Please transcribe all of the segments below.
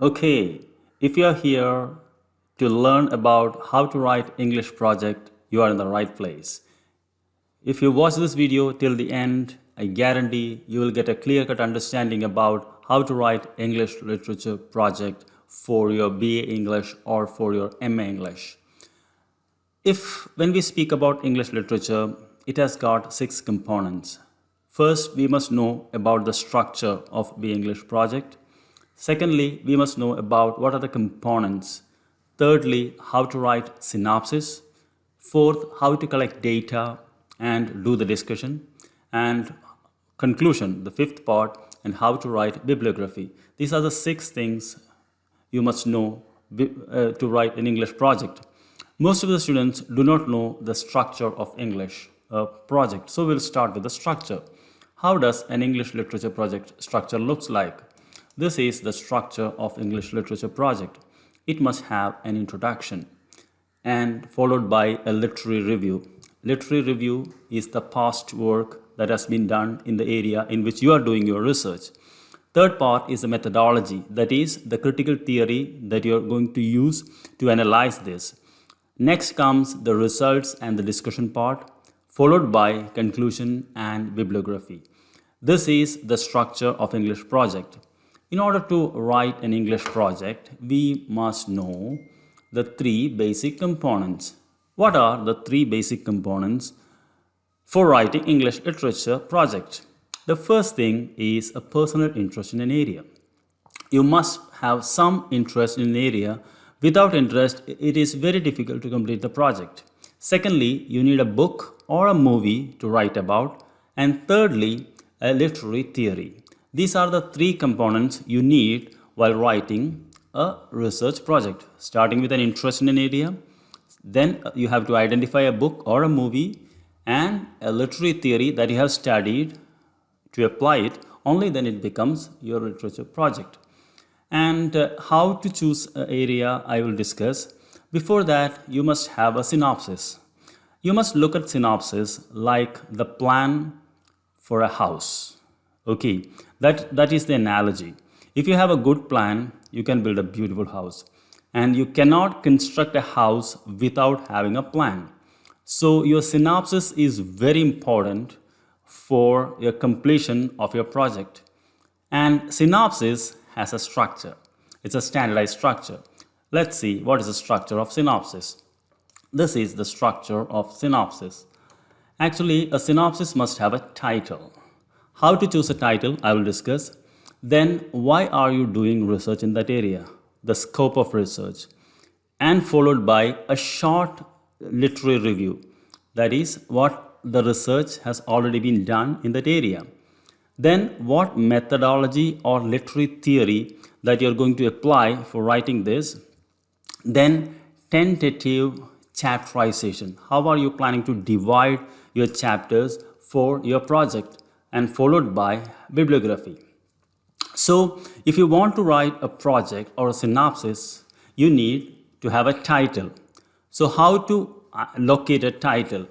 Okay, if you are here to learn about how to write English project, you are in the right place. If you watch this video till the end, I guarantee you will get a clear-cut understanding about how to write English literature project for your BA English or for your MA English. When we speak about English literature, it has got 6 components. First, we must know about the structure of BA English project. Secondly, we must know about what are the components. Thirdly, how to write synopsis. Fourth, how to collect data and do the discussion. And conclusion, the fifth part, and how to write bibliography. These are the 6 things you must know to write an English project. Most of the students do not know the structure of English project. So we'll start with the structure. How does an English literature project structure looks like? This is the structure of English literature project. It must have an introduction and followed by a literary review. Literary review is the past work that has been done in the area in which you are doing your research. Third part is the methodology, that is the critical theory that you are going to use to analyze this. Next comes the results and the discussion part, followed by conclusion and bibliography. This is the structure of English project. In order to write an English project, we must know the 3 basic components. What are the 3 basic components for writing English literature project? The first thing is a personal interest in an area. You must have some interest in an area. Without interest, it is very difficult to complete the project. Secondly, you need a book or a movie to write about. And thirdly, a literary theory. These are the 3 components you need while writing a research project. Starting with an interest in an area, then you have to identify a book or a movie and a literary theory that you have studied to apply it. Only then it becomes your literature project. And how to choose an area I will discuss. Before that, you must have a synopsis. You must look at synopsis like the plan for a house. Okay, that is the analogy. If you have a good plan, you can build a beautiful house. And you cannot construct a house without having a plan. So your synopsis is very important for your completion of your project. And synopsis has a structure. It's a standardized structure. Let's see what is the structure of synopsis. This is the structure of synopsis. Actually, a synopsis must have a title. How to choose a title, I will discuss. Then, why are you doing research in that area? The scope of research. And followed by a short literary review. That is, what the research has already been done in that area. Then, what methodology or literary theory that you are going to apply for writing this. Then, tentative chapterization. How are you planning to divide your chapters for your project? And followed by bibliography. So, if you want to write a project or a synopsis, you need to have a title. So, how to locate a title?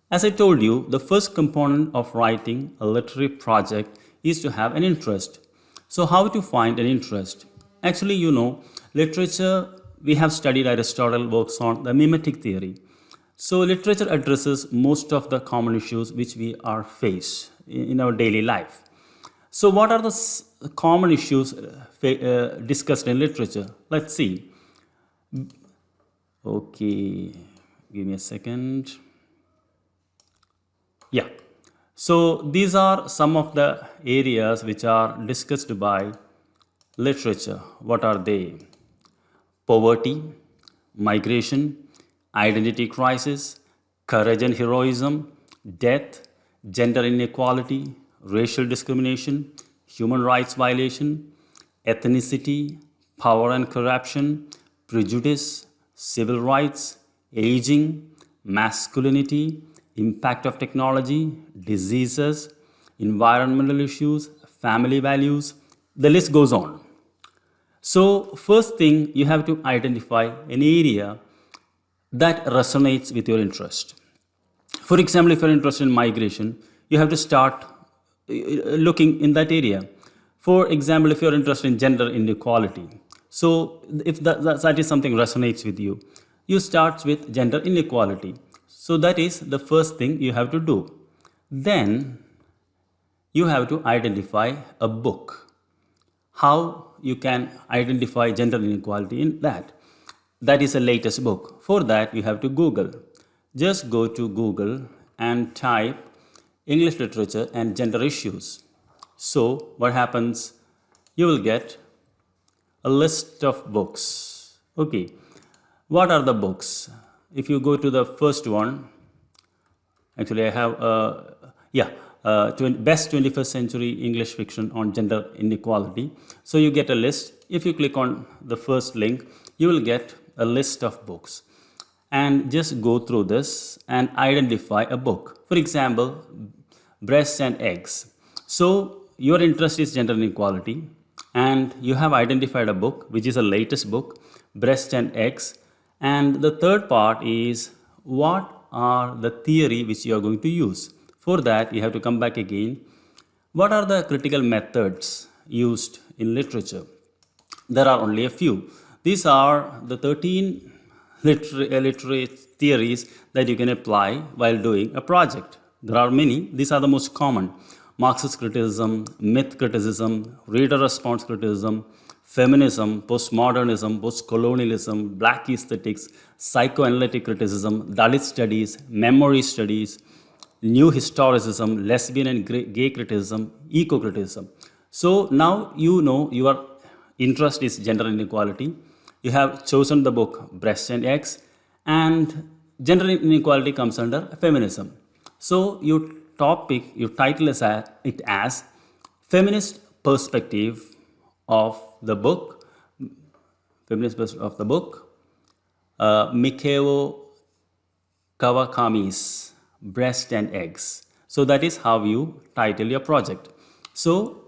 As I told you, the first component of writing a literary project is to have an interest. So, how to find an interest? Actually, you know, literature, we have studied Aristotle works on the mimetic theory. So, literature addresses most of the common issues which we are faced in our daily life. So, what are the common issues discussed in literature? Let's see. Okay, give me a second. Yeah. So, these are some of the areas which are discussed by literature. What are they? Poverty, migration, identity crisis, courage and heroism, death, gender inequality, racial discrimination, human rights violation, ethnicity, power and corruption, prejudice, civil rights, aging, masculinity, impact of technology, diseases, environmental issues, family values, the list goes on. So, first thing you have to identify an area that resonates with your interest. For example, if you're interested in migration, you have to start looking in that area. For example, if you're interested in gender inequality, So if that is something resonates with you, you start with gender inequality. So that is the first thing you have to do. Then you have to identify a book. How you can identify gender inequality in that? That is the latest book. For that, you have to Google. Just go to Google and type English literature and gender issues. So what happens? You will get a list of books. Okay, what are the books? If you go to the first one, actually I have best 21st century English fiction on gender inequality. So you get a list. If you click on the first link, you will get a list of books, and just go through this and identify a book. For example, breasts and eggs. So your interest is gender inequality, and you have identified a book which is the latest book, breasts and eggs. And the third part is what are the theory which you are going to use. For that, you have to come back again. What are the critical methods used in literature? There are only a few. These are the 13 literary theories that you can apply while doing a project. There are many. These are the most common. Marxist criticism, myth criticism, reader response criticism, feminism, postmodernism, postcolonialism, black aesthetics, psychoanalytic criticism, Dalit studies, memory studies, new historicism, lesbian and gay criticism, eco-criticism. So now you know your interest is gender inequality. You have chosen the book Breasts and Eggs, and gender inequality comes under feminism. So your topic, your title is it as Feminist Perspective of the book, Mikao Kawakami's Breast and Eggs. So that is how you title your project. So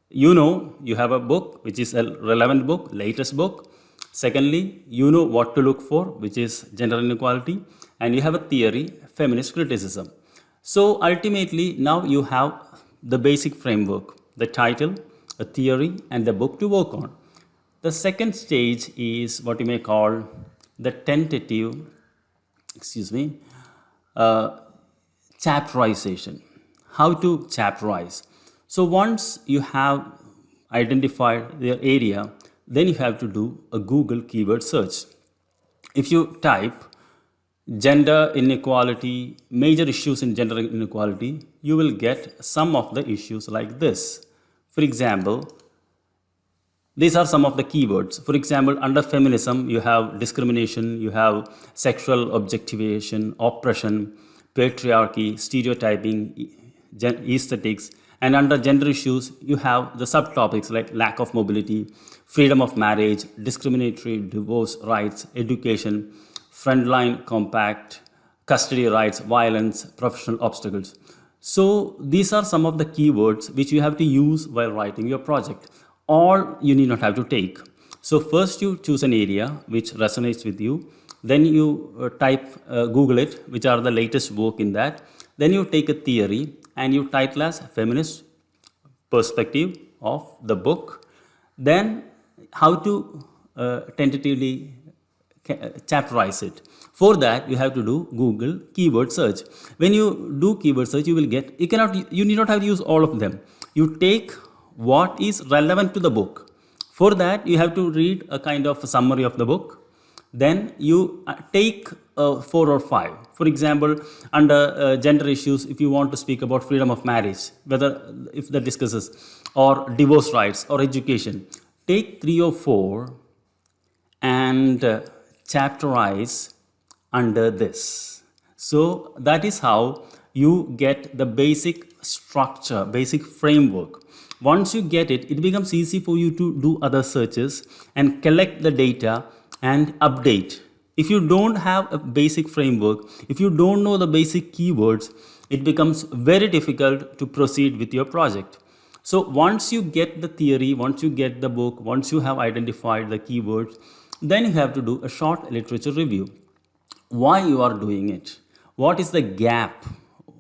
you know you have a book which is a relevant book, latest book. Secondly, you know what to look for, which is gender inequality, and you have a theory, feminist criticism. So ultimately, now you have the basic framework, the title, a theory, and the book to work on. The second stage is what you may call the tentative, chapterization. How to chapterize? So once you have identified the area, then you have to do a Google keyword search. If you type gender inequality, major issues in gender inequality, you will get some of the issues like this. For example, these are some of the keywords. For example, under feminism, you have discrimination, you have sexual objectivation, oppression, patriarchy, stereotyping, aesthetics. And under gender issues, you have the subtopics like lack of mobility, freedom of marriage, discriminatory divorce rights, education, frontline compact, custody rights, violence, professional obstacles. So these are some of the keywords which you have to use while writing your project. All you need not have to take. So first you choose an area which resonates with you. Then you Google it, which are the latest work in that. Then you take a theory and you title as feminist perspective of the book. Then how to tentatively chapterize it. For that, you have to do Google keyword search. When you do keyword search, you will get, you need not have to use all of them. You take what is relevant to the book. For that, you have to read a kind of a summary of the book. Then you take 4 or 5. For example, under gender issues, if you want to speak about freedom of marriage, if that discusses, or divorce rights or education, take 3 or 4 and chapterize under this. So that is how you get the basic structure, basic framework. Once you get it, it becomes easy for you to do other searches and collect the data and update. If you don't have a basic framework, if you don't know the basic keywords, it becomes very difficult to proceed with your project. So once you get the theory, once you get the book, once you have identified the keywords, then you have to do a short literature review. Why you are doing it? What is the gap?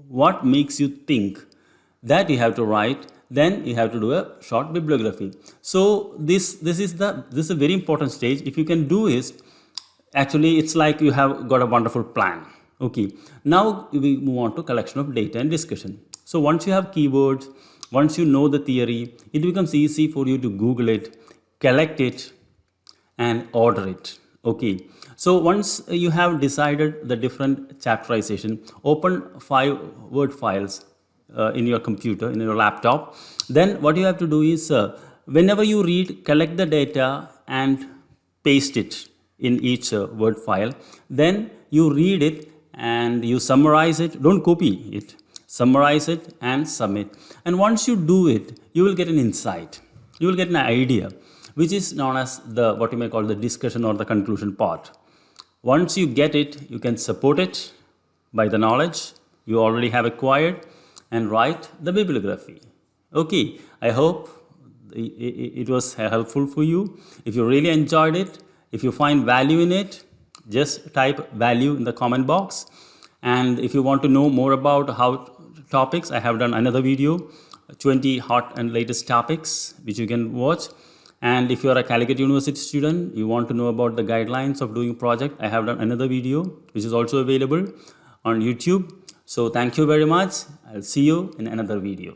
What makes you think that you have to write then you have to do a short bibliography. So this is a very important stage. If you can do is, actually it's like you have got a wonderful plan. Okay, now we move on to collection of data and discussion. So once you have keywords, once you know the theory, it becomes easy for you to Google it, collect it, and order it. Okay, so once you have decided the different chapterization, open 5 word files in your computer, in your laptop. Then what you have to do is, whenever you read, collect the data and paste it in each word file. Then you read it and you summarize it. Don't copy it, summarize it and submit. And once you do it, you will get an insight, you will get an idea, which is known as the, what you may call, the discussion or the conclusion part. Once you get it, you can support it by the knowledge you already have acquired and write the bibliography. Okay, I hope it was helpful for you. If you really enjoyed it, if you find value in it, just type value in the comment box. And if you want to know more about how topics, I have done another video, 20 hot and latest topics, which you can watch. And if you are a Calicut University student, you want to know about the guidelines of doing a project, I have done another video, which is also available on YouTube. So thank you very much. I'll see you in another video.